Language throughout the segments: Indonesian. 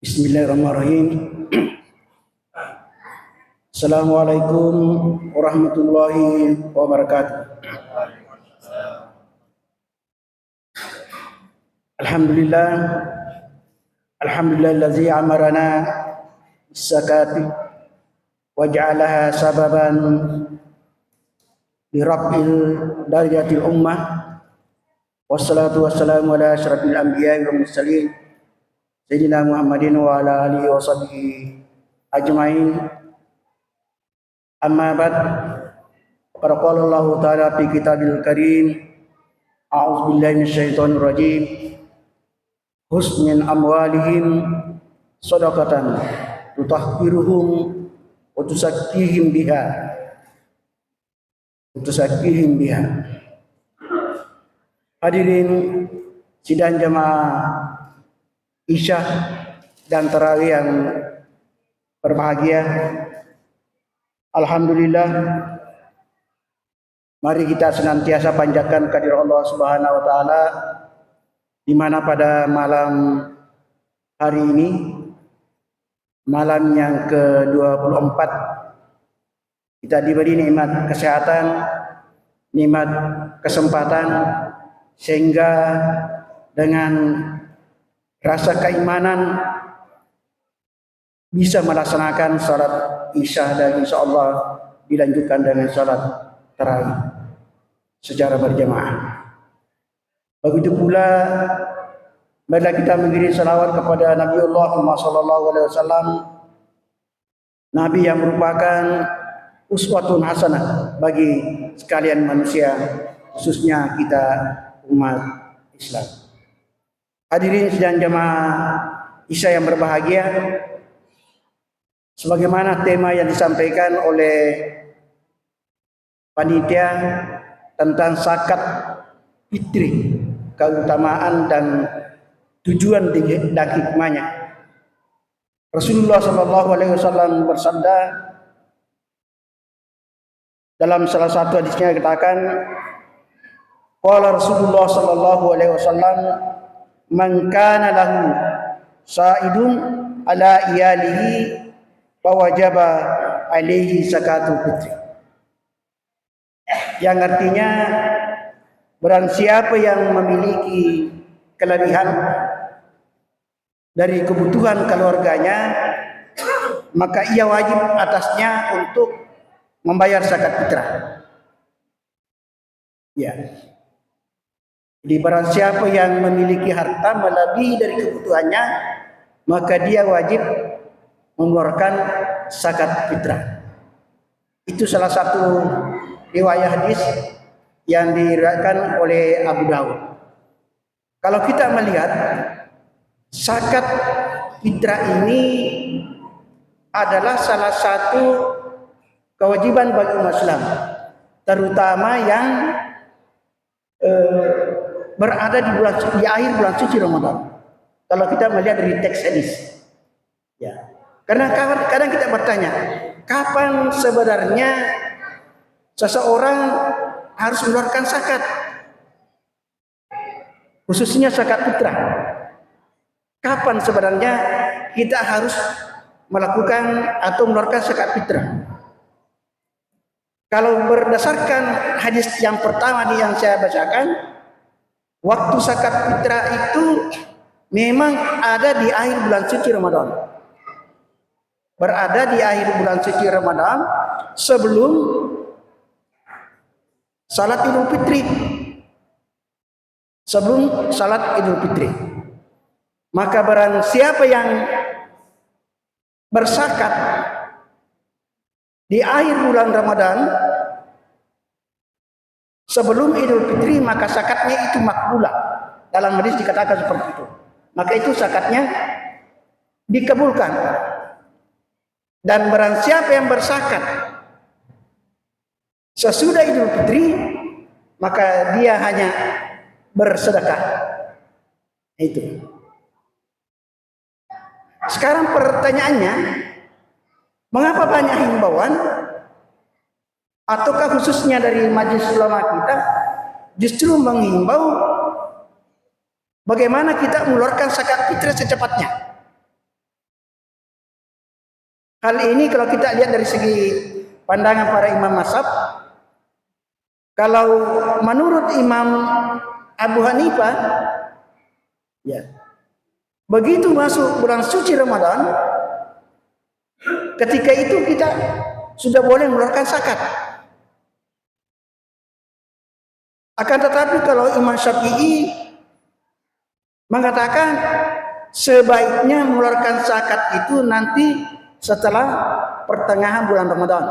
Bismillahirrahmanirrahim. Assalamualaikum warahmatullahi wabarakatuh. Alhamdulillah, alhamdulillazi amarana bis-zakati wa ja'alaha sababan li rabbil darajatil ummah. Wassalatu wassalamu ala asyrafil anbiya'i wal mursalin Sayyidina Muhammadin wa ala alihi wa sahbihi ajmain. Amma ba'd. Qala Allah Ta'ala fi kitabil karim, a'udzu billahi minasyaitonir rajim. Khudh min amwalihim shadaqatan tutahhiruhum wa tuzakkihim biha. Hadirin sidang jamaah Isya dan Tarawih yang berbahagia, alhamdulillah, mari kita senantiasa panjatkan kehadirat Allah Subhanahu wa taala, di mana pada malam hari ini, malam yang ke-24, kita diberi nikmat kesehatan, nikmat kesempatan, sehingga dengan rasa keimanan bisa melaksanakan salat Isya dan insya Allah dilanjutkan dengan salat tarawih secara berjamaah. Begitu pula marilah kita mengirim salawat kepada Nabiullah Muhammad SAW, Nabi yang merupakan uswatun hasanah bagi sekalian manusia, khususnya kita umat Islam. Hadirin sidang jamaah Isya yang berbahagia, sebagaimana tema yang disampaikan oleh panitia tentang zakat fitri, keutamaan dan tujuan dan hikmahnya. Rasulullah SAW bersabda dalam salah satu hadisnya, katakan, qala Rasulullah SAW, man kana lahu sa'idun ala iyalihi fawajaba alaihi zakatul fitri. Yang artinya, barang siapa yang memiliki kelebihan dari kebutuhan keluarganya, maka ia wajib atasnya untuk membayar zakat fitrah. Ya. Jadi barang siapa yang memiliki harta melebihi dari kebutuhannya, maka dia wajib mengeluarkan zakat fitrah. Itu salah satu riwayat hadis yang diriwayatkan oleh Abu Dawud. Kalau kita melihat zakat fitrah ini adalah salah satu kewajiban bagi umat Islam, terutama yang berada di akhir bulan suci Ramadan. Kalau kita melihat dari teks hadis, ya. Karena kadang kita bertanya, kapan sebenarnya seseorang harus mengeluarkan zakat, khususnya zakat fitrah? Kapan sebenarnya kita harus melakukan atau mengeluarkan zakat fitrah? Kalau berdasarkan hadis yang pertama yang saya bacakan, waktu zakat fitrah itu memang ada di akhir bulan suci Ramadan. Berada di akhir bulan suci Ramadan sebelum salat Idul Fitri. Sebelum salat Idul Fitri. Maka barang siapa yang berzakat di akhir bulan Ramadan sebelum Idul Fitri, maka zakatnya itu makbulah. Dalam hadis dikatakan seperti itu. Maka itu zakatnya dikabulkan. Dan barang siapa yang berzakat sesudah Idul Fitri, maka dia hanya bersedekah. Itu. Sekarang pertanyaannya, mengapa banyak himbauan, ataukah khususnya dari majelis ulama kita justru menghimbau bagaimana kita mengeluarkan zakat fitrah secepatnya? Hal ini kalau kita lihat dari segi pandangan para imam mazhab, kalau menurut Imam Abu Hanifah, ya, begitu masuk bulan suci Ramadan, ketika itu kita sudah boleh mengeluarkan zakat. Akan tetapi kalau Imam Syafi'i mengatakan sebaiknya mengeluarkan zakat itu nanti setelah pertengahan bulan Ramadan.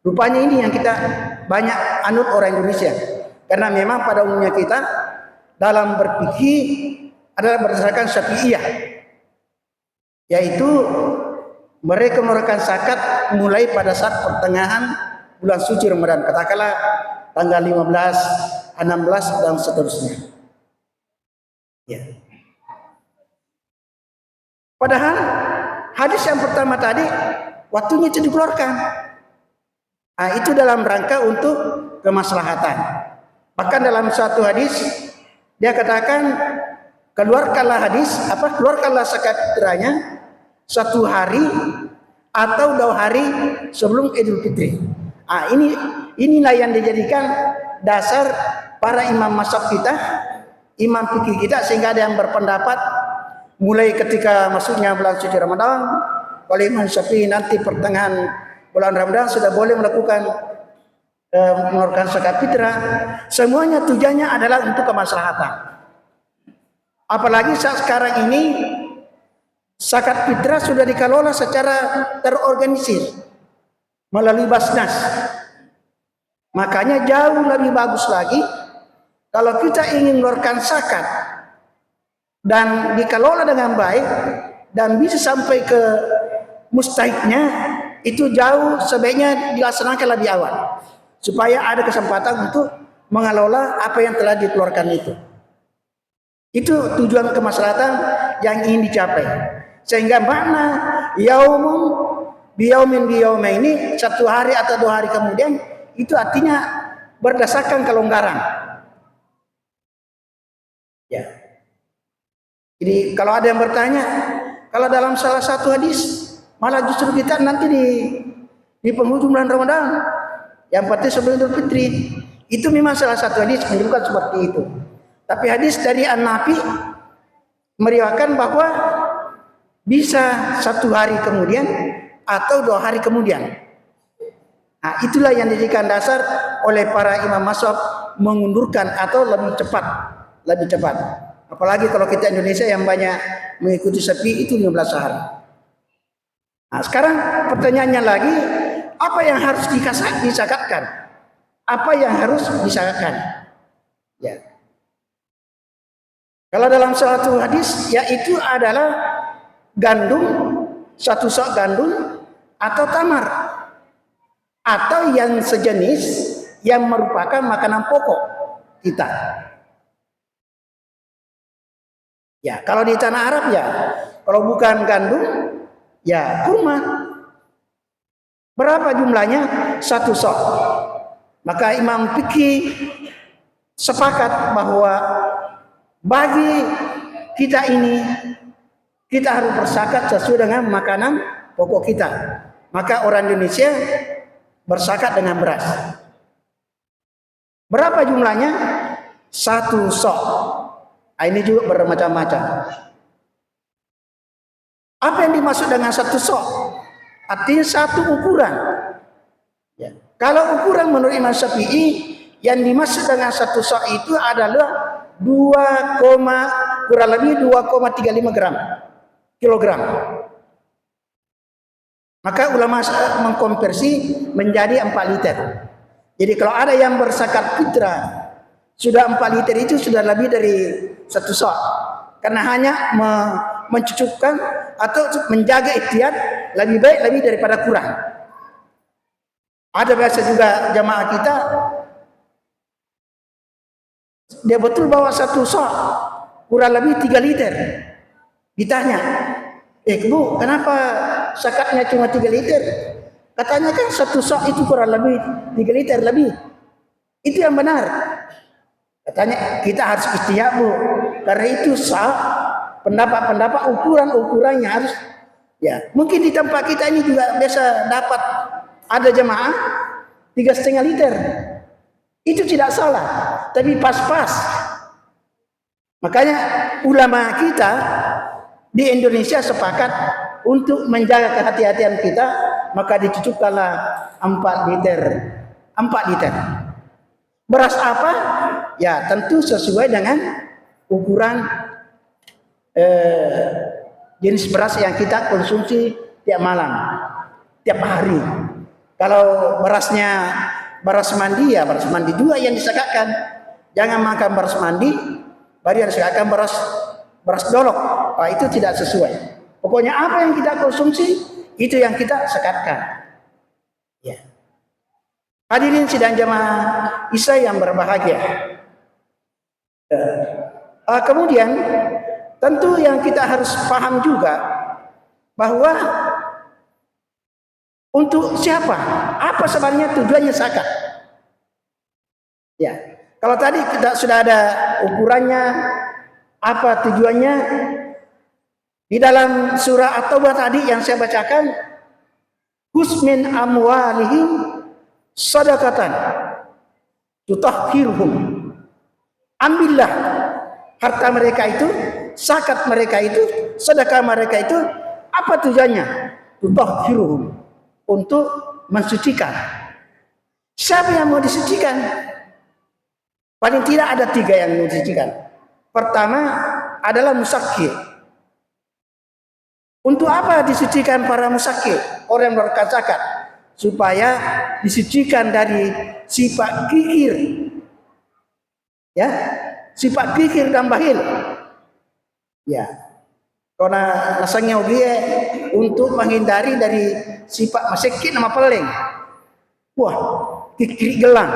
Rupanya ini yang kita banyak anut orang Indonesia. Karena memang pada umumnya kita dalam berpikir adalah berdasarkan Syafi'iyah, yaitu mereka mengeluarkan zakat mulai pada saat pertengahan bulan suci Ramadan, katakanlah tanggal 15, 16 dan seterusnya. Ya. Padahal hadis yang pertama tadi waktunya itu dikeluarkan. Nah, itu dalam rangka untuk kemaslahatan. Bahkan dalam satu hadis dia katakan keluarkanlah zakat fitrahnya 1 hari atau 2 hari sebelum Idul Fitri. Ah, inilah yang dijadikan dasar para imam mazhab kita, imam fikih kita, sehingga ada yang berpendapat mulai ketika masuknya bulan suci Ramadan, oleh Imam Syafi'i nanti pertengahan bulan Ramadan sudah boleh melakukan mengeluarkan zakat fitrah. Semuanya tujuannya adalah untuk kemaslahatan. Apalagi saat sekarang ini zakat fitrah sudah dikelola secara terorganisir melalui Basnas. Makanya jauh lebih bagus lagi kalau kita ingin mengeluarkan zakat dan dikelola dengan baik dan bisa sampai ke mustahiknya, itu jauh sebaiknya dilaksanakan lebih awal supaya ada kesempatan untuk mengelola apa yang telah dikeluarkan itu. Itu tujuan kemaslahatan yang ingin dicapai. Sehingga makna yaumun biyaumin ini 1 hari atau 2 hari kemudian itu artinya berdasarkan kelonggaran. Ya. Jadi kalau ada yang bertanya, kalau dalam salah satu hadis malah justru kita nanti di penghujung bulan Ramadan yang pasti sebelum Idul Fitri, itu memang salah satu hadis menyebutkan seperti itu. Tapi hadis dari An-Nafi meriwayatkan bahwa bisa 1 hari kemudian atau 2 hari kemudian. Nah, itulah yang dijadikan dasar oleh para imam mazhab mengundurkan atau lebih cepat. Apalagi kalau kita Indonesia yang banyak mengikuti Syafi'i itu 15 hari. Nah, sekarang pertanyaannya lagi, apa yang harus disakatkan? Apa yang harus disakatkan? Ya. Kalau dalam suatu hadis, yaitu adalah gandum, 1 sok gandum atau tamar, atau yang sejenis yang merupakan makanan pokok kita. Ya, kalau di tanah Arab ya, kalau bukan gandum, ya kurma. Berapa jumlahnya? 1 sok. Maka Imam Fikih sepakat bahwa bagi kita ini, kita harus berzakat sesuai dengan makanan pokok kita. Maka orang Indonesia berzakat dengan beras. Berapa jumlahnya? 1 sok. Ini juga bermacam-macam. Apa yang dimaksud dengan 1 sok? Artinya 1 ukuran. Ya. Kalau ukuran menurut Imam Syafi'i, yang dimaksud dengan 1 sok itu adalah kurang lebih 2,35 kilogram. Maka ulama mengkonversi menjadi 4 liter. Jadi kalau ada yang berzakat fitrah sudah 4 liter, itu sudah lebih dari 1 sok. Karena hanya mencucukkan atau menjaga ikhtiar lebih baik lebih daripada kurang. Ada biasa juga jamaah kita, dia betul bawa 1 sok kurang lebih 3 liter. Ditanya, Bu, kenapa zakatnya cuma 3 liter? Katanya kan 1 sok itu kurang lebih 3 liter lebih. Itu yang benar. Katanya kita harus ikhtiar, Bu, karena itu sah pendapat-pendapat ukuran-ukurannya harus Ya, mungkin di tempat kita ini juga biasa dapat ada jemaah 3,5 liter. Itu tidak salah, tapi pas-pas. Makanya ulama kita di Indonesia sepakat untuk menjaga kehati-hatian kita, maka dicukupkanlah 4 liter. 4 liter. Beras apa? Ya, tentu sesuai dengan ukuran jenis beras yang kita konsumsi tiap malam, tiap hari. Kalau berasnya beras mandi, ya beras mandi juga yang disegakkan. Jangan makan beras mandi, baru yang disegakkan beras dolok. Itu tidak sesuai. Pokoknya apa yang kita konsumsi, itu yang kita sekatkan. Ya. Hadirin sidang jamaah Isya yang berbahagia. Kemudian tentu yang kita harus paham juga bahwa untuk siapa? Apa sebenarnya tujuannya zakat? Ya, kalau tadi kita sudah ada ukurannya, apa tujuannya? Di dalam surah At-Taubah tadi yang saya bacakan, khudz min amwalihim shadaqatan tutahhiruhum. Ambillah harta mereka itu, zakat mereka itu, sedekah mereka itu, apa tujuannya? Tutahhiruhum, untuk mensucikan. Siapa yang mau disucikan? Paling tidak ada 3 yang mau disucikan. Pertama adalah musakki. Untuk apa disucikan para musakki? Orang yang mengeluarkan zakat, supaya disucikan dari sifat kikir, ya, sifat kikir dan bahil, ya. Karena rasanya dia untuk menghindari dari sifat masyikit nama peling. Wah, kikir gelang.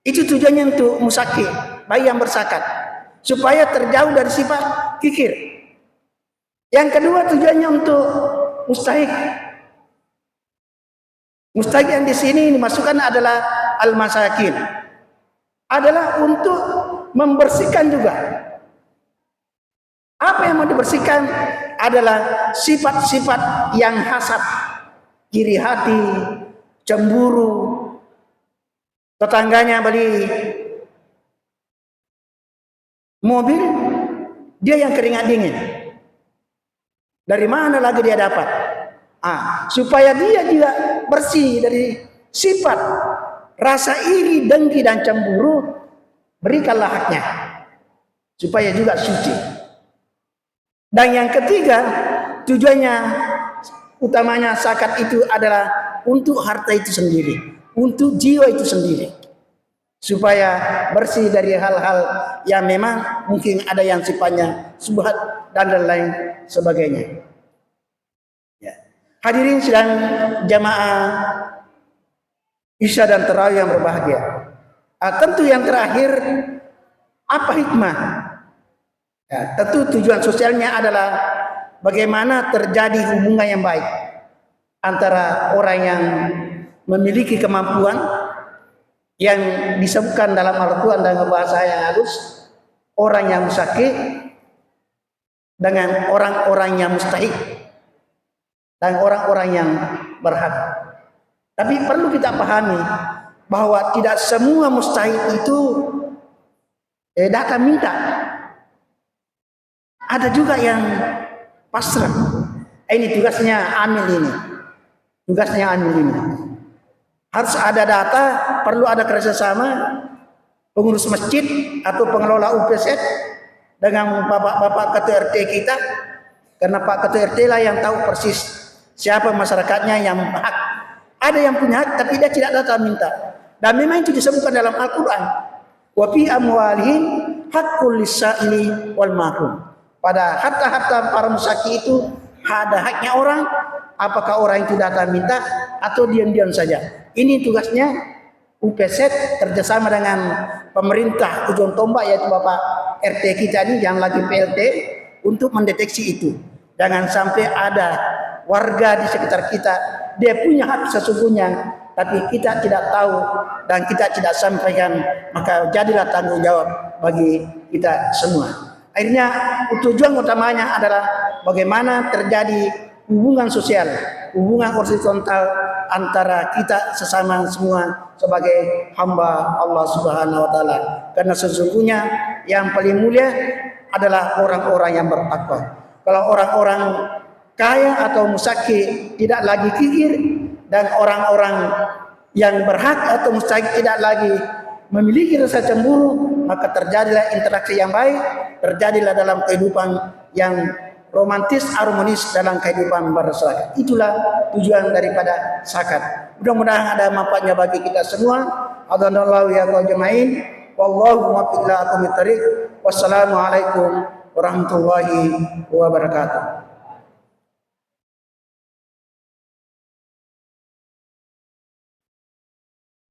Itu tujuannya untuk musakki, bayi yang berzakat, supaya terjauh dari sifat kikir. Yang kedua tujuannya untuk mustahik. Mustahik yang di sini dimasukkan adalah al-masakin. Adalah untuk membersihkan juga. Apa yang mau dibersihkan adalah sifat-sifat yang hasad, iri hati, cemburu. Tetangganya beli mobil, dia yang keringat dingin. Dari mana lagi dia dapat? Supaya dia juga bersih dari sifat rasa iri, dengki dan cemburu, berikanlah haknya supaya juga suci. Dan yang ketiga, tujuannya utamanya zakat itu adalah untuk harta itu sendiri, untuk jiwa itu sendiri, supaya bersih dari hal-hal yang memang mungkin ada yang sifatnya subhat dan lain sebagainya. Ya. Hadirin sidang jamaah Isya dan Tarawih yang berbahagia. Tentu yang terakhir, apa hikmah? Ya, tentu tujuan sosialnya adalah bagaimana terjadi hubungan yang baik antara orang yang memiliki kemampuan yang disebutkan dalam Al-Quran dengan bahasa yang halus, orang yang musakki dengan orang-orang yang mustahik dan orang-orang yang berhak. Tapi perlu kita pahami bahwa tidak semua mustahik itu datang minta. Ada juga yang pasrah. Ini tugasnya amil ini. Tugasnya amil ini. Harus ada data, perlu ada kerjasama pengurus masjid atau pengelola UPZ dengan bapak-bapak ketua RT kita, karena Pak ketua RT lah yang tahu persis siapa masyarakatnya yang hak. Ada yang punya hak tapi dia tidak datang minta. Dan memang itu disebutkan dalam Al-Quran. Wa fi amwalihim haqqul lis-sa'ili wal mahrum. Pada harta-harta para musaki itu ada haknya orang, apakah orang itu datang minta atau diam-diam saja. Ini tugasnya UPZ kerjasama dengan pemerintah ujung tombak, yaitu Bapak RT kita ini yang lagi PLT, untuk mendeteksi itu. Jangan sampai ada warga di sekitar kita dia punya hak sesungguhnya, tapi kita tidak tahu dan kita tidak sampaikan, maka jadilah tanggung jawab bagi kita semua. Akhirnya tujuan utamanya adalah bagaimana terjadi hubungan sosial, hubungan horizontal antara kita sesama semua sebagai hamba Allah Subhanahu wa taala. Karena sesungguhnya yang paling mulia adalah orang-orang yang bertakwa. Kalau orang-orang kaya atau musaki tidak lagi kikir, dan orang-orang yang berhak atau mustahik tidak lagi memiliki rasa cemburu, maka terjadilah interaksi yang baik, terjadilah dalam kehidupan yang romantis, harmonis dalam kehidupan bermasyarakat. Itulah tujuan daripada zakat. Mudah-mudahan ada manfaatnya bagi kita semua. Adhanallahu ya jamain. Wallahu muwaffiq ila aqwamit thariq. Wassalamualaikum warahmatullahi wabarakatuh.